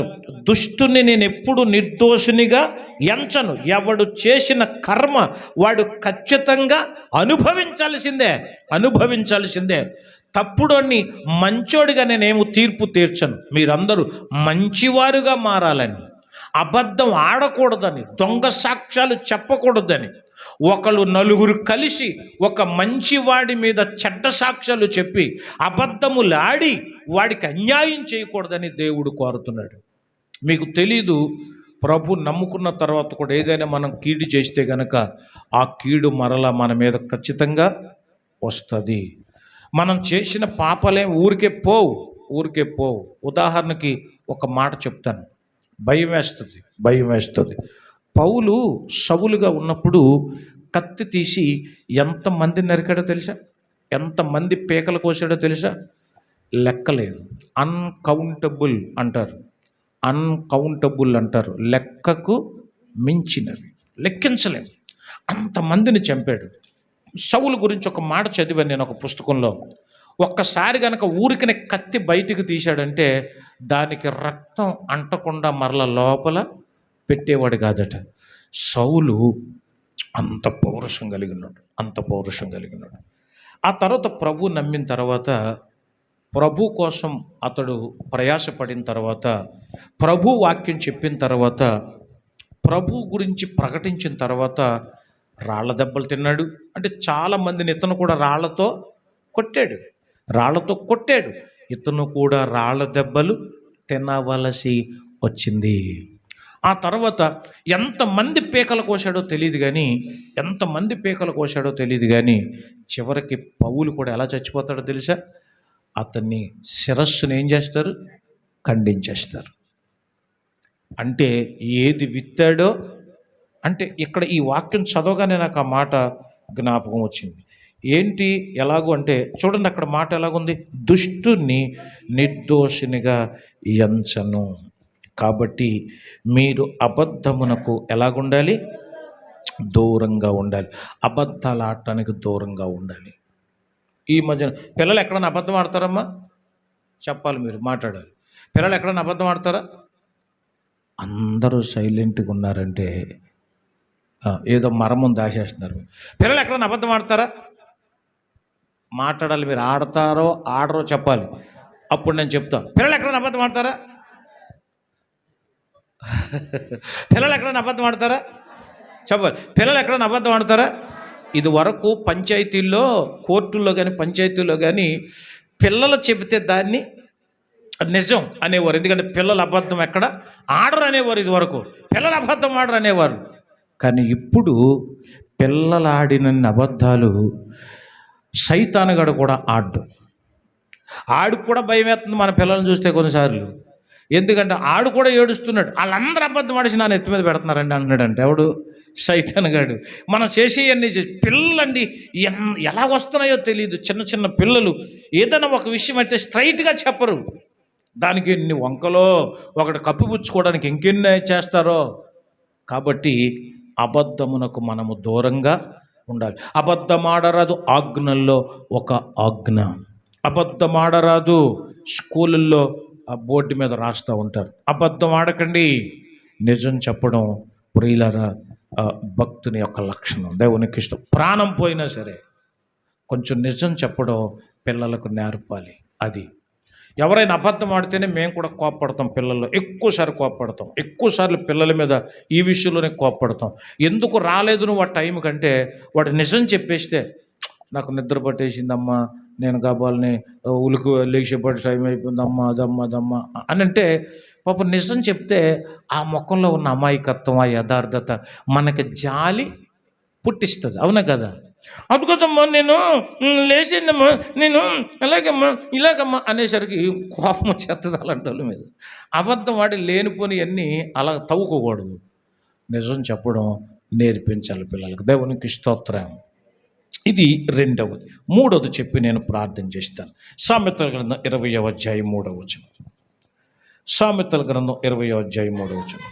దుష్టుని నేను ఎప్పుడు నిర్దోషినిగా ఎంచను. ఎవడు చేసిన కర్మ వాడు ఖచ్చితంగా అనుభవించాల్సిందే. తప్పుడోని మంచోడిగా నేనేమో తీర్పు తీర్చను. మీరందరూ మంచివారుగా మారాలని, అబద్ధం ఆడకూడదని, దొంగ సాక్ష్యాలు చెప్పకూడదని, నలుగురు కలిసి ఒక మంచివాడి మీద చెడ్డ సాక్ష్యాలు చెప్పి అబద్ధములాడి వాడికి అన్యాయం చేయకూడదని దేవుడు కోరుతున్నాడు. మీకు తెలీదు, ప్రభు నమ్ముకున్న తర్వాత కూడా ఏదైనా మనం కీడు చేస్తే గనక ఆ కీడు మరలా మన మీద ఖచ్చితంగా వస్తుంది. మనం చేసిన పాపాలే ఊరికే పోవు. ఉదాహరణకి ఒక మాట చెప్తాను, భయం వేస్తుంది. పౌలు సౌలుగా ఉన్నప్పుడు కత్తి తీసి ఎంతమంది నరికాడో తెలుసా? ఎంతమంది పేకలు కోసాడో తెలుసా? లెక్కలేదు. అన్కౌంటబుల్ అంటారు. లెక్కకు మించినవి, లెక్కించలేదు. అంతమందిని చంపాడు. సౌలు గురించి ఒక మాట చదివాను నేను ఒక పుస్తకంలో. ఒక్కసారి కనుక ఊరికనే కత్తి బయటికి తీశాడంటే దానికి రక్తం అంటకుండా మరల లోపల పెట్టేవాడు కాదట. సౌలు అంత పౌరుషం కలిగి ఉన్నాడు. ఆ తర్వాత ప్రభు నమ్మిన తర్వాత, ప్రభు కోసం అతడు ప్రయాసపడిన తర్వాత, ప్రభు వాక్యం చెప్పిన తర్వాత, ప్రభు గురించి ప్రకటించిన తర్వాత రాళ్ల దెబ్బలు తిన్నాడు. అంటే చాలామందిని ఇతను కూడా రాళ్లతో కొట్టాడు. ఇతను కూడా రాళ్ల దెబ్బలు తినవలసి వచ్చింది. ఆ తర్వాత ఎంతమంది పీకలు కోసాడో తెలియదు కానీ చివరికి పౌలు కూడా ఎలా చచ్చిపోతాడో తెలుసా? అతన్ని శిరస్సును ఏం చేస్తారు? ఖండించేస్తారు. అంటే ఏది విత్తాడో, అంటే ఇక్కడ ఈ వాక్యం చదవగానే నాకు ఆ మాట జ్ఞాపకం వచ్చింది. ఏంటి ఎలాగో అంటే చూడండి, అక్కడ మాట ఎలాగుంది, దుష్టుని నిర్దోషినిగా ఎంచను. కాబట్టి మీరు అబద్ధమునకు ఎలాగుండాలి, దూరంగా ఉండాలి. అబద్ధాలు ఆడటానికి దూరంగా ఉండాలి. ఈ మధ్యన పిల్లలు ఎక్కడన్నా అబద్ధం ఆడతారమ్మా? చెప్పాలి, మీరు మాట్లాడాలి. పిల్లలు ఎక్కడన్నా అబద్ధం ఆడతారా? అందరూ సైలెంట్గా ఉన్నారంటే ఏదో మరము దాచేస్తున్నారు. పిల్లలు ఎక్కడన్నా అబద్ధం ఆడతారా? మాట్లాడాలి, మీరు ఆడతారో ఆడరో చెప్పాలి. అప్పుడు నేను చెప్తాను. పిల్లలు ఎక్కడన్నా అబద్ధం ఆడతారా? పిల్లలు ఎక్కడన్నా అబద్ధం ఆడతారా? చెప్పాలి. పిల్లలు ఎక్కడన్నా అబద్ధం ఆడతారా? ఇది వరకు పంచాయతీల్లో, కోర్టుల్లో కానీ పంచాయతీల్లో కానీ పిల్లలు చెబితే దాన్ని నిజం అనేవారు. ఎందుకంటే పిల్లలు అబద్ధం ఎక్కడ ఆడరు అనేవారు. ఇది వరకు పిల్లలు అబద్ధం ఆడరు అనేవారు. కానీ ఇప్పుడు పిల్లలు ఆడిన అబద్ధాలు సైతానుగాడు కూడా ఆడికి కూడా భయం వేస్తుంది మన పిల్లల్ని చూస్తే కొన్నిసార్లు. ఎందుకంటే ఆడు కూడా ఏడుస్తున్నాడు. వాళ్ళందరూ అబద్ధం ఆడిసి నా నెత్తి మీద పెడుతున్నారండి అంటున్నాడంటే ఎవడు? సైతానుగాడు. మనం చేసేవన్నీ పిల్లలండి ఎలా వస్తున్నాయో తెలియదు. చిన్న చిన్న పిల్లలు ఏదైనా ఒక విషయం అయితే స్ట్రైట్గా చెప్పరు. దానికి ఎన్ని వంకలో, ఒకటి కప్పిపుచ్చుకోవడానికి ఇంకెన్ని చేస్తారో. కాబట్టి అబద్ధమునకు మనము దూరంగా ఉండాలి. అబద్ధమాడరాదు ఆజ్ఞల్లో ఒక ఆజ్ఞ. అబద్ధమాడరాదు స్కూళ్ళల్లో ఆ బోర్డు మీద రాస్తూ ఉంటారు, అబద్ధం ఆడకండి. నిజం చెప్పడం ప్రియులారా భక్తుని యొక్క లక్షణం, దేవునికి ఇష్టం. ప్రాణం పోయినా సరే కొంచెం నిజం చెప్పడం పిల్లలకు నేర్పాలి. అది ఎవరైనా అబద్ధం ఆడితేనే మేము కూడా కోప్పడతాం. పిల్లల్లో ఎక్కువసార్లు కోప్పడతాం. ఎక్కువసార్లు పిల్లల మీద ఈ విషయంలోనే కోప్పడతాం. ఎందుకు రాలేదు నువ్వు ఆ టైం కంటే వాడు నిజం చెప్పేస్తే, నాకు నిద్ర పట్టేసిందమ్మా, నేను కావాలని ఉలికి లేచేపటి టైం అయిపోయిందమ్మా, అదమ్మా అని అంటే పాప నిజం చెప్తే ఆ ముఖంలో ఉన్న అమాయకత్వం, ఆ యథార్థత మనకి జాలి పుట్టిస్తుంది. అవునా కదా? అది కదమ్మా, నేను లేచిందమ్మా, నేను ఇలాగమ్మా అనేసరికి కోపం వచ్చేస్తుంది అలాంటి వాళ్ళ మీద. అబద్ధం ఆడి లేనిపోని అన్నీ అలా తవ్వుకోకూడదు. నిజం చెప్పడం నేర్పించాలి పిల్లలకు. దేవునికి స్తోత్రం. ఇది రెండవది. మూడవది చెప్పి నేను ప్రార్థన చేస్తాను. సామెతల గ్రంథం 20వ అధ్యాయం 3వ వచనం. సామెతల గ్రంథం 20వ అధ్యాయం 3వ వచనం.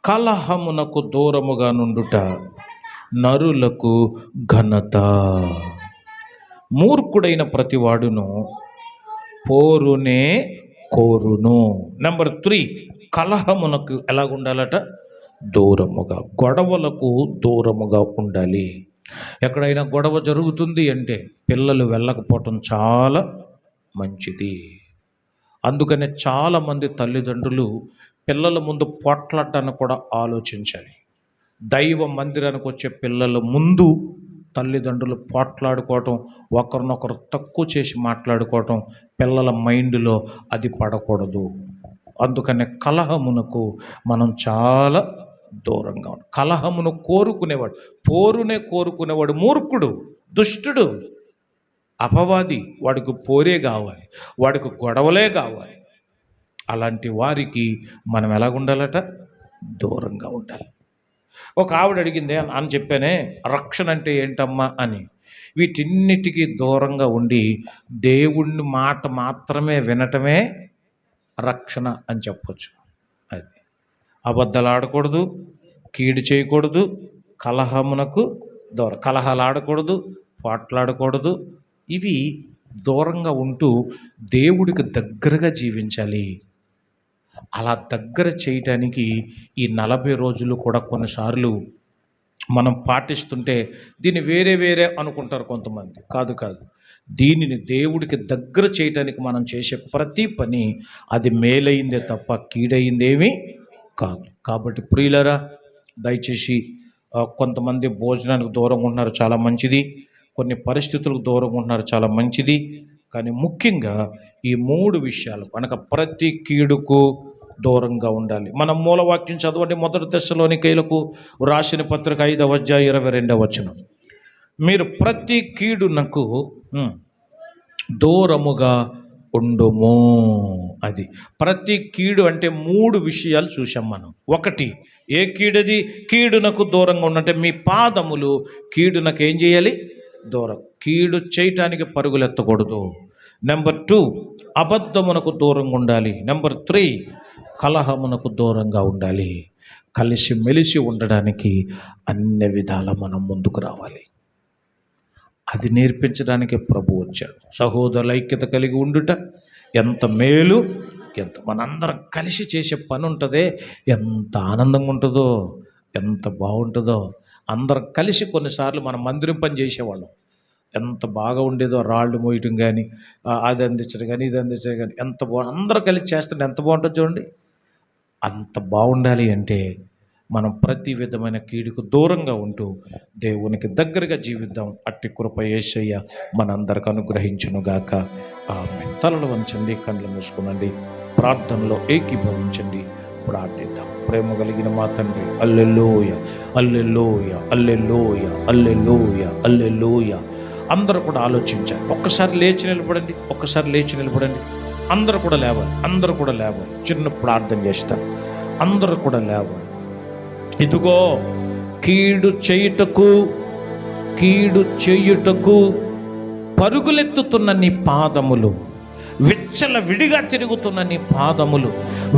కలహమునకు దూరముగా నుండుట నరులకు ఘనత, మూర్ఖుడైన ప్రతివాడును పోరునే కోరును. నెంబర్ 3, కలహమునకు ఎలాగుండాలట? దూరముగా, గొడవలకు దూరముగా ఉండాలి. ఎక్కడైనా గొడవ జరుగుతుంది అంటే పిల్లలు వెళ్ళకపోవటం చాలా మంచిది. అందుకనే చాలామంది తల్లిదండ్రులు పిల్లల ముందు పోట్లాడటానికి కూడా ఆలోచించాలి. దైవ మందిరానికి వచ్చే పిల్లల ముందు తల్లిదండ్రులు పోట్లాడుకోవటం, ఒకరినొకరు తక్కువ చేసి మాట్లాడుకోవటం పిల్లల మైండ్లో అది పడకూడదు. అందుకనే కలహమునకు మనం చాలా దూరంగా ఉండాలి. కలహమును కోరుకునేవాడు, పోరునే కోరుకునేవాడు మూర్ఖుడు, దుష్టుడు, అపవాది. వాడికి పోరే కావాలి, వాడికి గొడవలే కావాలి. అలాంటి వారికి మనం ఎలాగుండాలట? దూరంగా ఉండాలి. ఒక ఆవిడ అడిగింది అని చెప్పానే, రక్షణ అంటే ఏంటమ్మా అని. వీటిన్నిటికీ దూరంగా ఉండి దేవుణ్ణి మాట మాత్రమే వినటమే రక్షణ అని చెప్పొచ్చు. అది అబద్ధాలు ఆడకూడదు, కీడు చేయకూడదు, కలహమునకు దూరం, కలహాలు ఆడకూడదు, పోట్లాడకూడదు. ఇవి దూరంగా ఉంటూ దేవుడికి దగ్గరగా జీవించాలి. అలా దగ్గర చేయటానికి ఈ 40 రోజులు కూడా కొన్నిసార్లు మనం పాటిస్తుంటే దీన్ని వేరే వేరే అనుకుంటారు కొంతమంది. కాదు, దీనిని దేవుడికి దగ్గర చేయటానికి మనం చేసే ప్రతి పని అది మేలైందే తప్ప కీడైందేమీ కాదు. కాబట్టి ప్రియులరా, దయచేసి కొంతమంది భోజనానికి దూరంగా ఉంటున్నారు, చాలా మంచిది. కొన్ని పరిస్థితులకు దూరంగా ఉంటున్నారు, చాలా మంచిది. కానీ ముఖ్యంగా ఈ 3 విషయాలు కనుక ప్రతి కీడుకు దూరంగా ఉండాలి. మనం మూలవాక్యం చదవండి. 1 తెస్సలోనికైలకు రాసిన పత్రిక 5వ అధ్యాయం 22వ వచనం. మీరు ప్రతి కీడునకు దూరముగా ఉండుము. అది ప్రతి కీడు అంటే 3 విషయాలు చూసాం మనం. ఒకటి, ఏ కీడది? కీడునకు దూరంగా ఉన్నంటే మీ పాదములు కీడునకు ఏం చేయాలి? దూరం. కీడు చేయటానికి పరుగులెత్తకూడదు. నెంబర్ 2, అబద్ధమునకు దూరంగా ఉండాలి. నెంబర్ 3, కలహమునకు దూరంగా ఉండాలి. కలిసి మెలిసి ఉండడానికి అన్ని విధాల మనం ముందుకు రావాలి. అది నేర్పించడానికి ప్రభు వచ్చాడు. సహోదరుల ఐక్యత కలిగి ఉండుట ఎంత మేలు, ఎంత మనందరం కలిసి చేసే పని ఉంటుందే, ఎంత ఆనందంగా ఉంటుందో, ఎంత బాగుంటుందో. అందరం కలిసి కొన్నిసార్లు మనం మందిరం పని చేసేవాళ్ళం. ఎంత బాగా ఉండేదో, రాళ్ళు మోయటం కానీ, అది అందించడం కానీ, ఇది అందించడం కానీ, ఎంత అందరూ కలిసి చేస్తుంటే ఎంత బాగుంటుందో చూడండి. అంత బాగుండాలి అంటే మనం ప్రతి విధమైన కీడుకు దూరంగా ఉంటూ దేవునికి దగ్గరగా జీవిద్దాం. అట్టి కృప యేసయ్య మనందరికి అనుగ్రహించునుగాక. ఆమేన్. తలలు వంచండి, కళ్ళు మూసుకునండి, ప్రార్థనలో ఏకీభవించండి, ప్రార్థిద్దాం. ప్రేమ కలిగిన మా తండ్రి, హల్లెలూయా, హల్లెలూయా, హల్లెలూయా, హల్లెలూయా, హల్లెలూయా. అందరూ కూడా ఆలోచించాలి. ఒక్కసారి లేచి నిలబడండి, ఒక్కసారి లేచి నిలబడండి. అందరూ కూడా లేవాలి, అందరూ కూడా లేవాలి. చిన్న ప్రార్థన చేస్తాం. అందరూ కూడా లేవాలి. ఇదిగో కీడు చేయుటకు పరుగులెత్తుతున్న నీ పాదములు, విచ్చల విడిగా తిరుగుతున్న నీ పాదములు,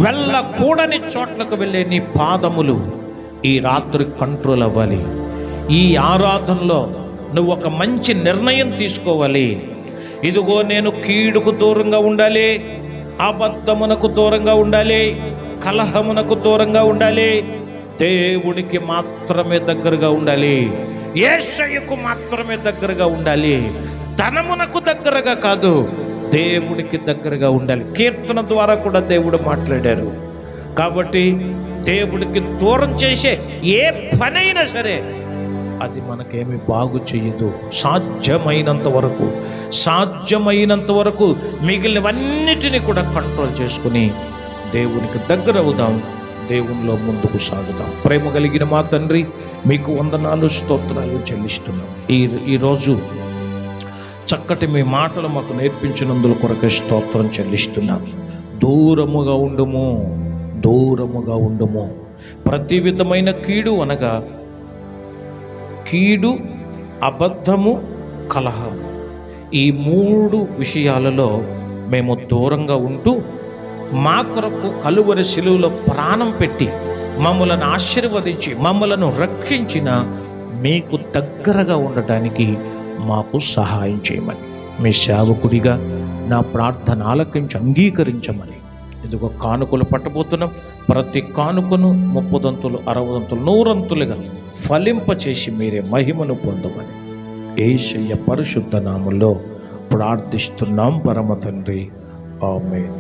వెళ్ళకూడని చోట్లకు వెళ్ళే నీ పాదములు ఈ రాత్రి కంట్రోల్ అవ్వాలి. ఈ ఆరాధనలో నువ్వు ఒక మంచి నిర్ణయం తీసుకోవాలి. ఇదిగో నేను కీడుకు దూరంగా ఉండాలి, అబద్ధమునకు దూరంగా ఉండాలి, కలహమునకు దూరంగా ఉండాలి, దేవునికి మాత్రమే దగ్గరగా ఉండాలి, యేసయ్యకు మాత్రమే దగ్గరగా ఉండాలి, ధనమునకు దగ్గరగా కాదు, దేవునికి దగ్గరగా ఉండాలి. కీర్తన ద్వారా కూడా దేవుడు మాట్లాడారు. కాబట్టి దేవుడికి దూరం చేసే ఏ పనైనా సరే అది మనకేమి బాగు చేయదు. సాధ్యమైనంత వరకు మిగిలినవన్నిటినీ కూడా కంట్రోల్ చేసుకుని దేవునికి దగ్గర అవుదాం, దేవునిలో ముందుకు సాగుదాం. ప్రేమ కలిగిన మా తండ్రి, మీకు వందనాలు, స్తోత్రాలు చెల్లిస్తున్నాం. ఈరోజు చక్కటి మీ మాటలు మాకు నేర్పించినందుల కొరకే స్తోత్రం చెల్లిస్తున్నాం. దూరముగా ఉండుము. ప్రతి విధమైన కీడు అనగా కీడు, అబద్ధము, కలహం, ఈ 3 విషయాలలో మేము దూరంగా ఉంటూ మా కొరకు కలువరి శిలువలో ప్రాణం పెట్టి మమ్మలను ఆశీర్వదించి మమ్మలను రక్షించిన మీకు దగ్గరగా ఉండటానికి మాకు సహాయం చేయమని, మీ సేవకుడిగా నా ప్రార్థన ఆలకించి అంగీకరించమని. ఇదిగో కానుకలు పట్టబోతున్నాం. ప్రతి కానుకను 30 60 100 ఫలింపచేసి మీరే మహిమను పొందమని యేసయ్య పరిశుద్ధ నామములో ప్రార్థిస్తున్నాం పరమ తండ్రి. ఆమేన్.